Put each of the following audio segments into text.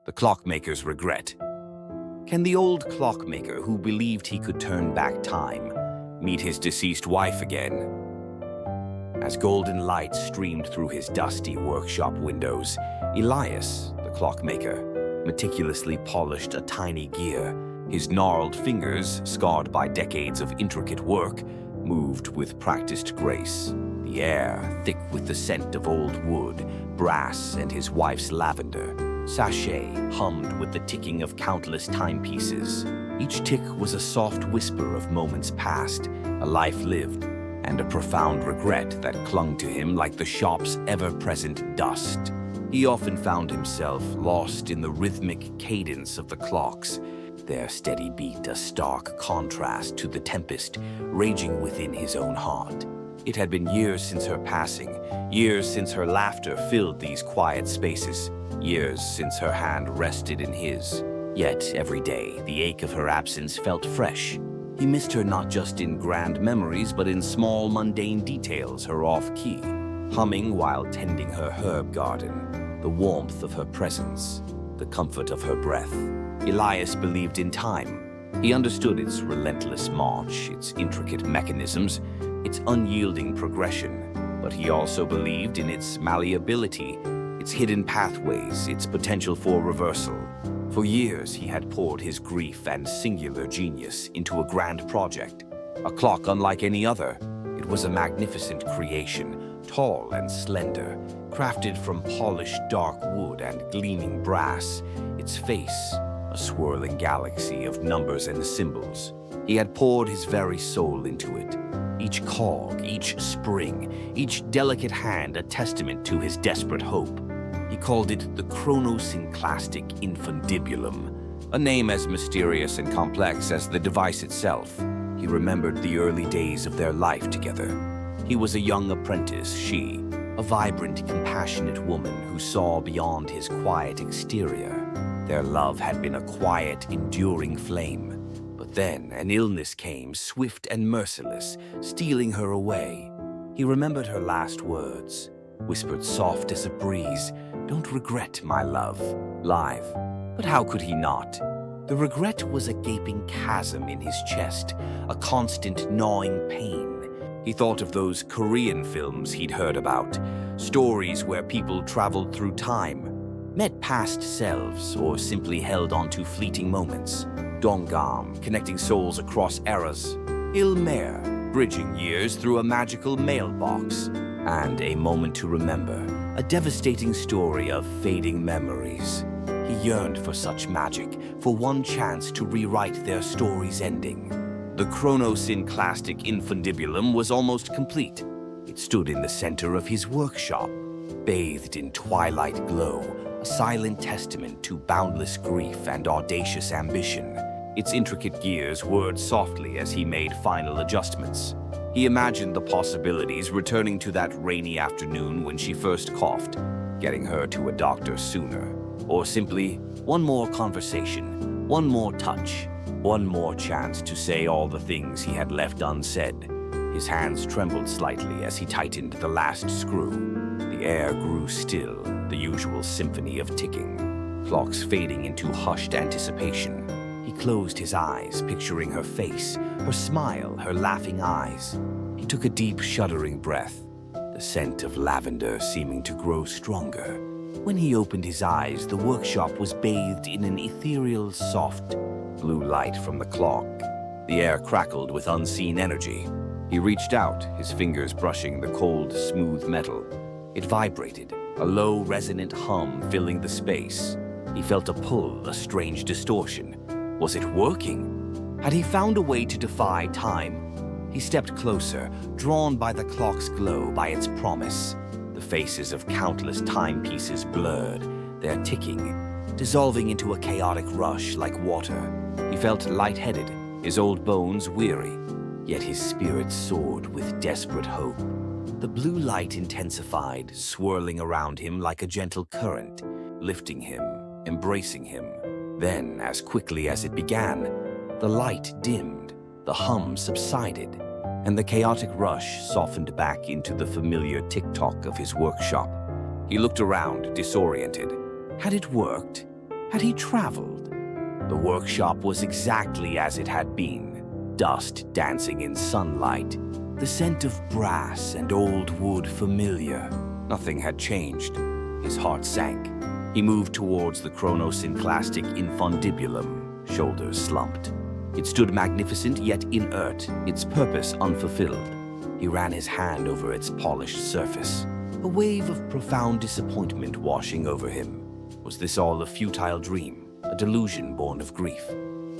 The Clockmaker's regret. Can the old clockmaker who believed he could turn back time meet his deceased wife again? As golden light streamed through his dusty workshop windows, Elias, the clockmaker, meticulously polished a tiny gear. His gnarled fingers, scarred by decades of intricate work, moved with practiced grace. The air, thick with the scent of old wood, brass, and his wife's lavender. Sachet hummed with the ticking of countless timepieces. Each tick was a soft whisper of moments past, a life lived, and a profound regret that clung to him like the shop's ever-present dust. He often found himself lost in the rhythmic cadence of the clocks, their steady beat a stark contrast to the tempest raging within his own heart. It had been years since her passing, years since her laughter filled these quiet spaces, years since her hand rested in his. Yet every day, the ache of her absence felt fresh. He missed her not just in grand memories, but in small, mundane details, her off-key, humming while tending her herb garden, the warmth of her presence, the comfort of her breath. Elias believed in time. He understood its relentless march, its intricate mechanisms, its unyielding progression, but he also believed in its malleability, its hidden pathways, its potential for reversal. For years, he had poured his grief and singular genius into a grand project, a clock unlike any other. It was a magnificent creation, tall and slender, crafted from polished dark wood and gleaming brass, its face a swirling galaxy of numbers and symbols. He had poured his very soul into it. Each cog, each spring, each delicate hand a testament to his desperate hope. He called it the chronosynclastic infundibulum, a name as mysterious and complex as the device itself. He remembered the early days of their life together. He was a young apprentice, she, a vibrant, compassionate woman who saw beyond his quiet exterior. Their love had been a quiet, enduring flame. But then an illness came, swift and merciless, stealing her away. He remembered her last words, whispered soft as a breeze, "Don't regret, my love," live. But how could he not? The regret was a gaping chasm in his chest, a constant gnawing pain. He thought of those Korean films he'd heard about, stories where people traveled through time, met past selves, or simply held on to fleeting moments. Dongam, connecting souls across eras. Ilmer, bridging years through a magical mailbox. And A Moment to Remember, a devastating story of fading memories. He yearned for such magic, for one chance to rewrite their story's ending. The chronosynclastic infundibulum was almost complete. It stood in the center of his workshop, bathed in twilight glow, a silent testament to boundless grief and audacious ambition. Its intricate gears whirred softly as he made final adjustments. He imagined the possibilities returning to that rainy afternoon when she first coughed, getting her to a doctor sooner. Or simply, one more conversation, one more touch, one more chance to say all the things he had left unsaid. His hands trembled slightly as he tightened the last screw. The air grew still, the usual symphony of ticking, clocks fading into hushed anticipation. He closed his eyes, picturing her face, her smile, her laughing eyes. He took a deep, shuddering breath, the scent of lavender seeming to grow stronger. When he opened his eyes, the workshop was bathed in an ethereal, soft, blue light from the clock. The air crackled with unseen energy. He reached out, his fingers brushing the cold, smooth metal. It vibrated, a low, resonant hum filling the space. He felt a pull, a strange distortion. Was it working? Had he found a way to defy time? He stepped closer, drawn by the clock's glow, by its promise. The faces of countless timepieces blurred, their ticking, dissolving into a chaotic rush like water. He felt lightheaded, his old bones weary, yet his spirit soared with desperate hope. The blue light intensified, swirling around him like a gentle current, lifting him, embracing him. Then, as quickly as it began, the light dimmed, the hum subsided, and the chaotic rush softened back into the familiar tick-tock of his workshop. He looked around, disoriented. Had it worked? Had he traveled? The workshop was exactly as it had been, dust dancing in sunlight, the scent of brass and old wood familiar. Nothing had changed. His heart sank. He moved towards the chronosynclastic infundibulum, shoulders slumped. It stood magnificent yet inert, its purpose unfulfilled. He ran his hand over its polished surface, a wave of profound disappointment washing over him. Was this all a futile dream, a delusion born of grief?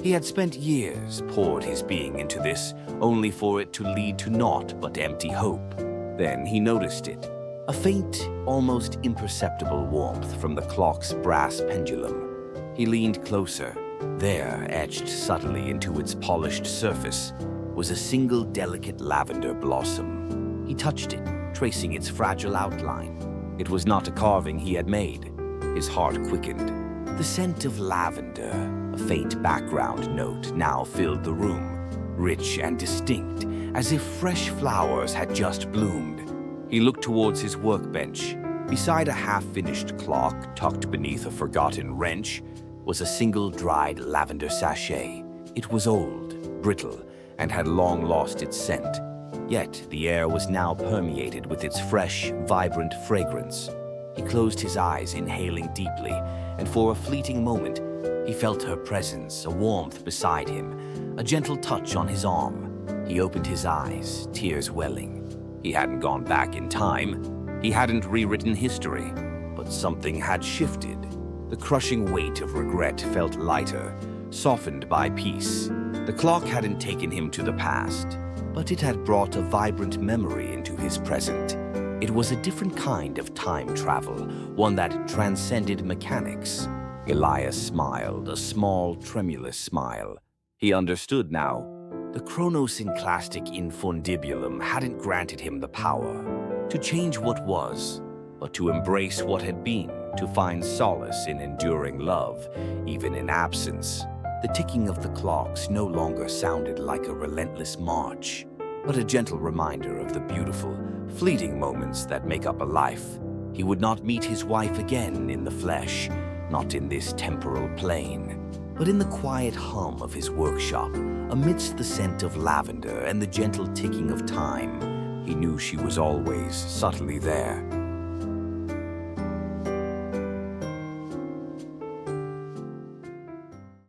He had spent years, poured his being into this, only for it to lead to naught but empty hope. Then he noticed it, a faint, almost imperceptible warmth from the clock's brass pendulum. He leaned closer. There, etched subtly into its polished surface, was a single delicate lavender blossom. He touched it, tracing its fragile outline. It was not a carving he had made. His heart quickened. The scent of lavender, a faint background note, now filled the room, rich and distinct, as if fresh flowers had just bloomed. He looked towards his workbench. Beside a half-finished clock, tucked beneath a forgotten wrench, was a single dried lavender sachet. It was old, brittle, and had long lost its scent. Yet the air was now permeated with its fresh, vibrant fragrance. He closed his eyes, inhaling deeply, and for a fleeting moment, he felt her presence, a warmth beside him, a gentle touch on his arm. He opened his eyes, tears welling. He hadn't gone back in time. He hadn't rewritten history. But something had shifted. The crushing weight of regret felt lighter, softened by peace. The clock hadn't taken him to the past, but it had brought a vibrant memory into his present. It was a different kind of time travel, one that transcended mechanics. Elias smiled, a small, tremulous smile. He understood now. The chronosynclastic infundibulum hadn't granted him the power to change what was, but to embrace what had been, to find solace in enduring love, even in absence. The ticking of the clocks no longer sounded like a relentless march, but a gentle reminder of the beautiful, fleeting moments that make up a life. He would not meet his wife again in the flesh, not in this temporal plane, but in the quiet hum of his workshop, amidst the scent of lavender and the gentle ticking of time. He knew she was always subtly there,